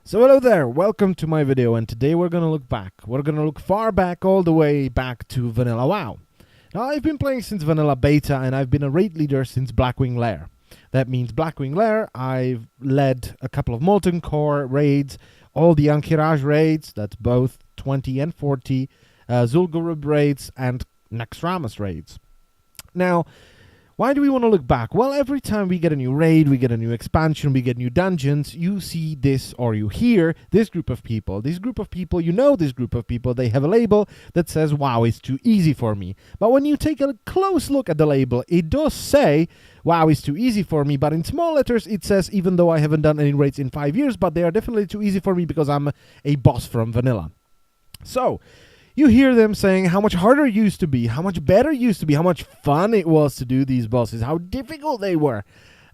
So hello there, welcome to my video, and today we're gonna look back. We're gonna look far back, all the way back to Vanilla WoW. Now I've been playing since Vanilla Beta, and I've been a raid leader since Blackwing Lair. That means Blackwing Lair, I've led a couple of Molten Core raids, all the Ankiraj raids, that's both 20 and 40, Zul'Gurub raids, and Naxxramas raids. Now, why do we want to look back? Well, every time we get a new raid, we get a new expansion, we get new dungeons, you see this or you hear this group of people. This group of people, you know this group of people, they have a label that says, wow, it's too easy for me. But when you take a close look at the label, it does say, wow, it's too easy for me. But in small letters, it says, even though I haven't done any raids in 5 years, but they are definitely too easy for me because I'm a boss from Vanilla. So, you hear them saying how much harder it used to be, how much better it used to be, how much fun it was to do these bosses, how difficult they were.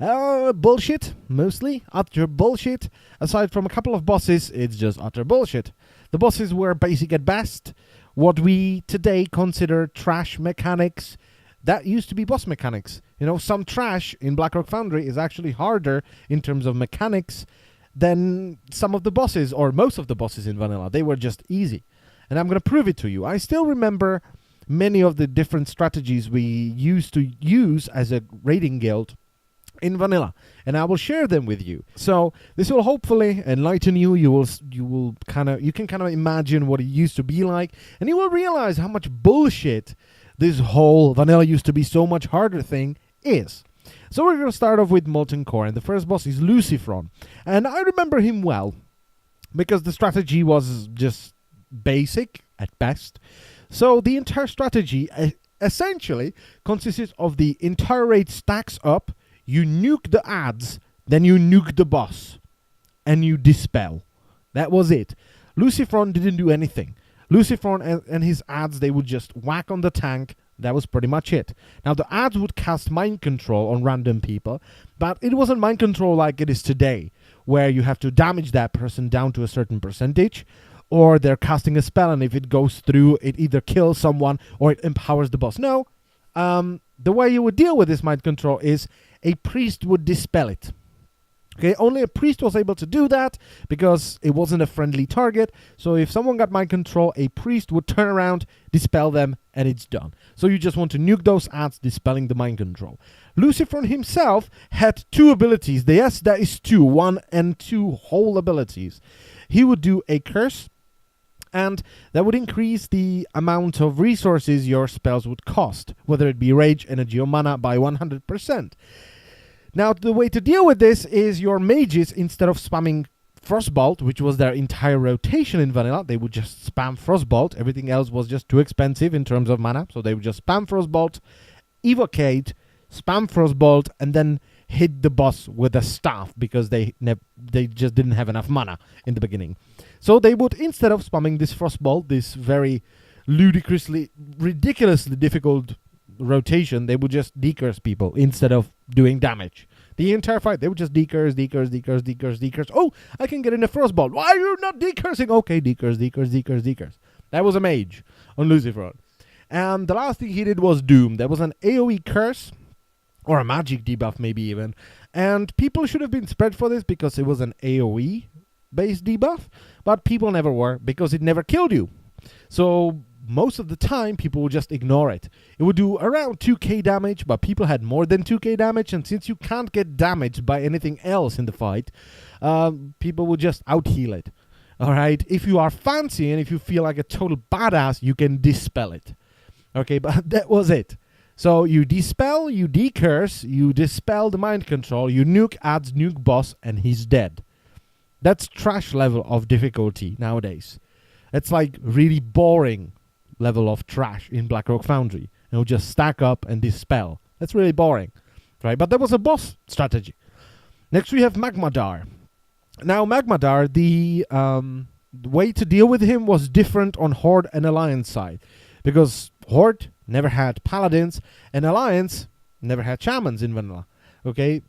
Bullshit, mostly. Utter bullshit. Aside from a couple of bosses, it's just utter bullshit. The bosses were basic at best. What we today consider trash mechanics, that used to be boss mechanics. You know, some trash in Blackrock Foundry is actually harder in terms of mechanics than some of the bosses, or most of the bosses in Vanilla. They were just easy. And I'm going to prove it to you. I still remember many of the different strategies we used to use as a raiding guild in Vanilla, and I will share them with you. So this will hopefully enlighten you. You can kind of imagine what it used to be like, and you will realize how much bullshit this whole Vanilla used to be so much harder thing is. So we're going to start off with Molten Core, and the first boss is Lucifron, and I remember him well because the strategy was just basic at best. So the entire strategy essentially consisted of the entire raid stacks up, you nuke the adds, then you nuke the boss, and you dispel. That was it. Lucifron didn't do anything. Lucifron and his adds, they would just whack on the tank. That was pretty much it. Now the adds would cast mind control on random people, but it wasn't mind control like it is today, where you have to damage that person down to a certain percentage, or they're casting a spell, and if it goes through, it either kills someone or it empowers the boss. No, the way you would deal with this mind control is a priest would dispel it. Okay, only a priest was able to do that because it wasn't a friendly target. So if someone got mind control, a priest would turn around, dispel them, and it's done. So you just want to nuke those adds, dispelling the mind control. Lucifron himself had two abilities. Yes, that is two, 1 and 2 whole abilities. He would do a curse, and that would increase the amount of resources your spells would cost, whether it be rage, energy, or mana, by 100%. Now, the way to deal with this is your mages, instead of spamming Frostbolt, which was their entire rotation in Vanilla, they would just spam Frostbolt. Everything else was just too expensive in terms of mana, so they would just spam Frostbolt, evocate, spam Frostbolt, and then hit the boss with a staff because they just didn't have enough mana in the beginning. So they would, instead of spamming this Frostbolt, this very ridiculously difficult rotation, they would just decurse people instead of doing damage. The entire fight, they would just decurse. Oh, I can get in a Frostbolt. Why are you not decursing? Okay, decurse. That was a mage on Lucifron. And the last thing he did was Doom. That was an AoE curse, or a magic debuff maybe even. And people should have been spread for this because it was an AoE based debuff, but people never were because it never killed you. So most of the time people would just ignore it. It would do around 2k damage, but people had more than 2k damage, and since you can't get damaged by anything else in the fight, people would just out-heal it. Alright, if you are fancy and if you feel like a total badass, you can dispel it. Okay, but that was it. So you dispel, you decurse, you dispel the mind control, you nuke adds, nuke boss, and he's dead. That's trash level of difficulty nowadays. It's like really boring level of trash in Blackrock Foundry. You know, just stack up and dispel. That's really boring, right? But that was a boss strategy. Next we have Magmadar. Now Magmadar, the way to deal with him was different on Horde and Alliance side, because Horde never had paladins, and Alliance never had shamans in Vanilla. Okay,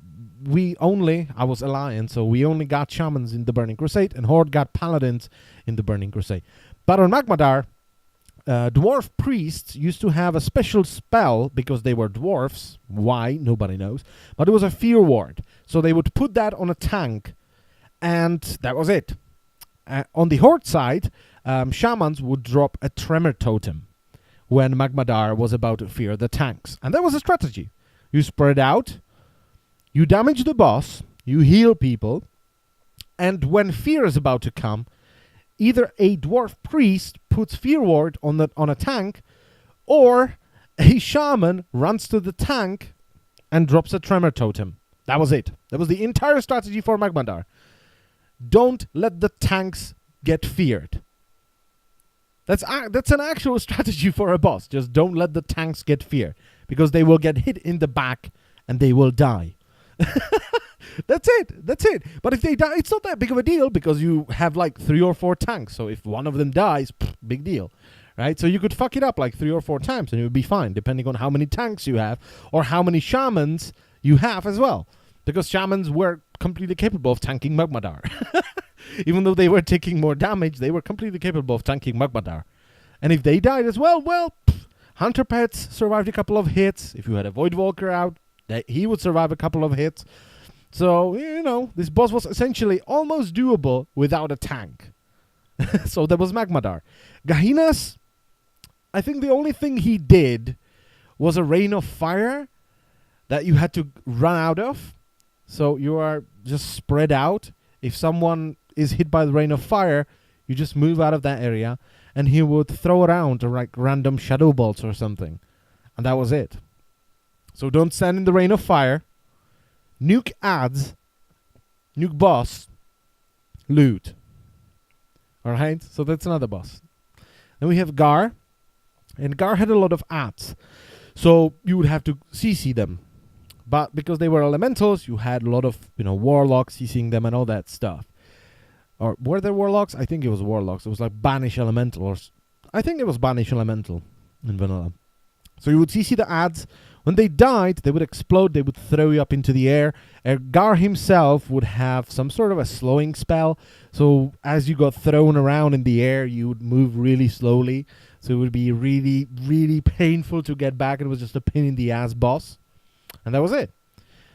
I was Alliance, so we only got shamans in the Burning Crusade, and Horde got paladins in the Burning Crusade. But on Magmadar, dwarf priests used to have a special spell because they were dwarfs. Why? Nobody knows. But it was a fear ward. So they would put that on a tank, and that was it. On the Horde side, shamans would drop a tremor totem when Magmadar was about to fear the tanks. And that was a strategy. You spread out, you damage the boss, you heal people, and when fear is about to come, either a dwarf priest puts fear ward on a tank, or a shaman runs to the tank and drops a tremor totem. That was it. That was the entire strategy for Magmadar. Don't let the tanks get feared. That's an actual strategy for a boss. Just don't let the tanks get feared, because they will get hit in the back and they will die. That's it. But if they die, it's not that big of a deal, because you have like 3 or 4 tanks. So if one of them dies, big deal, right? So you could fuck it up like 3 or 4 times and it would be fine, depending on how many tanks you have or how many shamans you have as well. Because shamans were completely capable of tanking Magmadar. Even though they were taking more damage, they were completely capable of tanking Magmadar. And if they died as well, Hunter Pets survived a couple of hits. If you had a Voidwalker out, he would survive a couple of hits. So, this boss was essentially almost doable without a tank. So that was Magmadar. Gahinas, I think the only thing he did was a rain of fire that you had to run out of. So you are just spread out. If someone is hit by the rain of fire, you just move out of that area, and he would throw around like random shadow bolts or something. And that was it. So don't stand in the rain of fire. Nuke ads. Nuke boss. Loot. Alright? So that's another boss. Then we have Gar. And Gar had a lot of ads. So you would have to CC them. But because they were elementals, you had a lot of, warlocks CCing them and all that stuff. Or were there warlocks? I think it was warlocks. It was like Banish Elemental. I think it was Banish Elemental in vanilla. So you would CC the ads. When they died, they would explode. They would throw you up into the air. Gar himself would have some sort of a slowing spell. So as you got thrown around in the air, you would move really slowly. So it would be really, really painful to get back. It was just a pain in the ass boss. And that was it.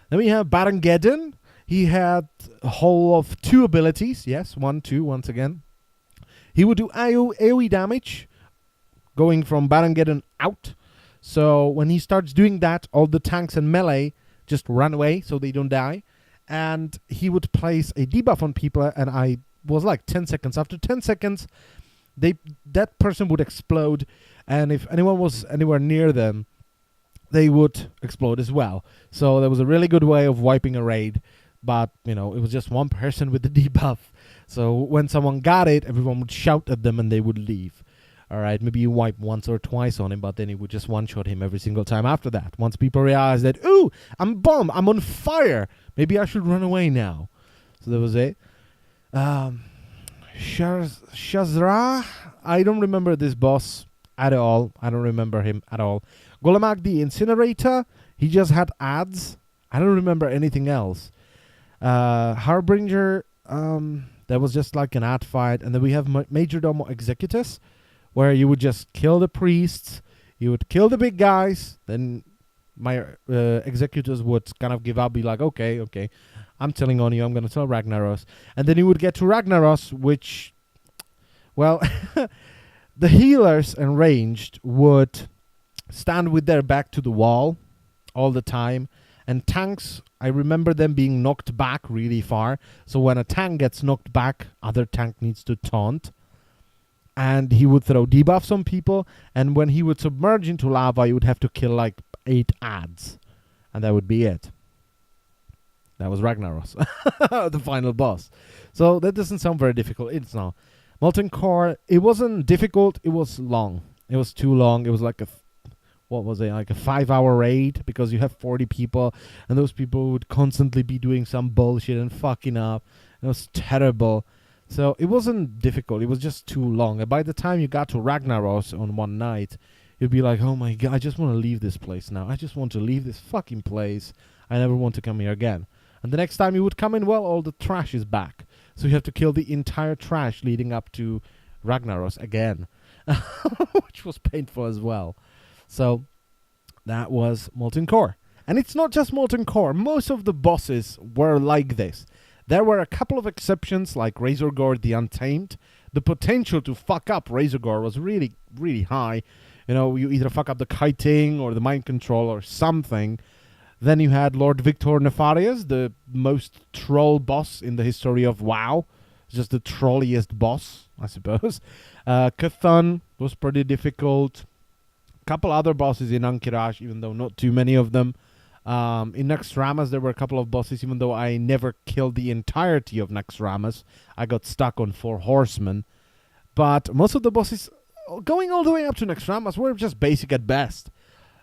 Then we have Barangeddon. He had a whole of 2 abilities. Yes, 1, 2, once again. He would do AoE damage, going from Barangeddon out. So when he starts doing that, all the tanks and melee just run away so they don't die. And he would place a debuff on people, and I was like 10 seconds. After 10 seconds, that person would explode. And if anyone was anywhere near them, they would explode as well. So that was a really good way of wiping a raid. But, it was just one person with the debuff. So when someone got it, everyone would shout at them and they would leave. Alright, maybe you wipe once or twice on him, but then he would just one-shot him every single time after that. Once people realized that, ooh, I'm bomb, I'm on fire. Maybe I should run away now. So that was it. Shazra, I don't remember this boss at all. I don't remember him at all. Golemak the Incinerator, he just had ads. I don't remember anything else. Harbinger, that was just like an ad fight. And then we have Majordomo Executus, where you would just kill the priests, you would kill the big guys, then my executors would kind of give up, be like, okay, I'm telling on you, I'm going to tell Ragnaros. And then you would get to Ragnaros, which, well, the healers and ranged would stand with their back to the wall all the time. And tanks, I remember them being knocked back really far. So when a tank gets knocked back, other tank needs to taunt. And he would throw debuffs on people. And when he would submerge into lava, you would have to kill like 8 ads. And that would be it. That was Ragnaros, the final boss. So that doesn't sound very difficult. It's not. Molten Core, it wasn't difficult. It was long. It was too long. It was like like a 5-hour raid, because you have 40 people. And those people would constantly be doing some bullshit and fucking up. It was terrible. So it wasn't difficult. It was just too long. And by the time you got to Ragnaros on one night, you'd be like, oh my god, I just want to leave this place now. I just want to leave this fucking place. I never want to come here again. And the next time you would come in, well, all the trash is back. So you have to kill the entire trash leading up to Ragnaros again. Which was painful as well. So that was Molten Core. And it's not just Molten Core. Most of the bosses were like this. There were a couple of exceptions like Razorgore the Untamed. The potential to fuck up Razorgore was really, really high. You know, you either fuck up the kiting or the mind control or something. Then you had Lord Victor Nefarious, the most troll boss in the history of WoW. Just the trolliest boss, I suppose. Cthulhu was pretty difficult. A couple other bosses in Ankiraj, even though not too many of them. In Naxxramas, there were a couple of bosses, even though I never killed the entirety of Naxxramas. I got stuck on 4 horsemen. But most of the bosses, going all the way up to Naxxramas, were just basic at best.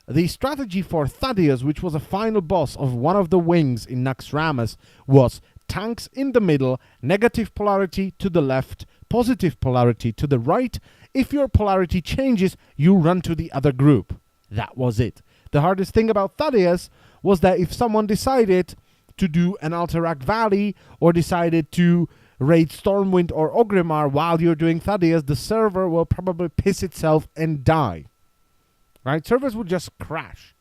The strategy for Thaddeus, which was a final boss of one of the wings in Naxxramas, was tanks in the middle, negative polarity to the left, positive polarity to the right. If your polarity changes, you run to the other group. That was it. The hardest thing about Thaddeus was that if someone decided to do an Alterac Valley or decided to raid Stormwind or Ogrimmar while you're doing Thaddeus, the server will probably piss itself and die. Right? Servers would just crash.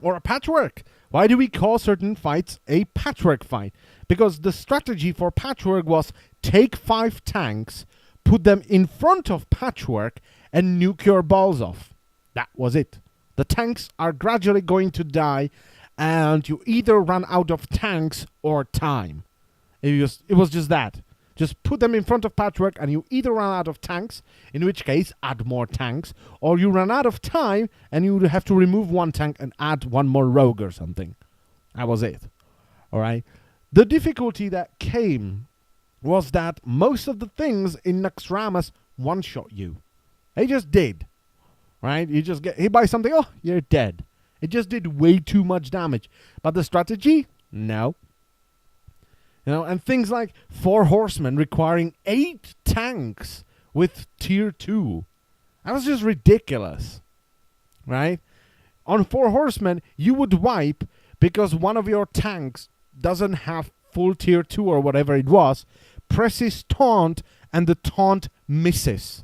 Or a patchwork. Why do we call certain fights a patchwork fight? Because the strategy for patchwork was take 5 tanks, put them in front of patchwork, and nuke your balls off. That was it. The tanks are gradually going to die, and you either run out of tanks or time. It was just that. Just put them in front of patchwork, and you either run out of tanks, in which case add more tanks, or you run out of time, and you have to remove 1 tank and add 1 more rogue or something. That was it. All right. The difficulty that came was that most of the things in Naxxramas one-shot you. They just did. Right? You just get hit by something, oh, you're dead. It just did way too much damage. But the strategy? No. You know, and things like 4 horsemen requiring 8 tanks with tier 2. That was just ridiculous. Right? On 4 horsemen, you would wipe because one of your tanks doesn't have full tier 2 or whatever it was, presses taunt, and the taunt misses.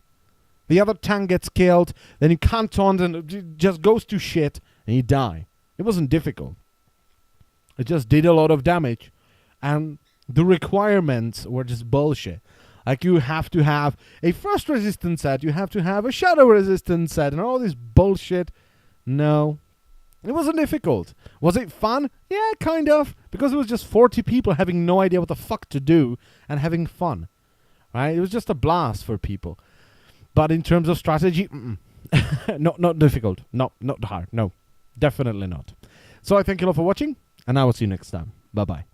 The other tank gets killed, then you can't taunt, and it just goes to shit, and you die. It wasn't difficult. It just did a lot of damage, and the requirements were just bullshit. Like, you have to have a frost resistance set, you have to have a shadow resistance set, and all this bullshit. No. It wasn't difficult. Was it fun? Yeah, kind of. Because it was just 40 people having no idea what the fuck to do and having fun. Right? It was just a blast for people. But in terms of strategy, not difficult. No, not hard. No, definitely not. So I thank you all for watching, and I will see you next time. Bye-bye.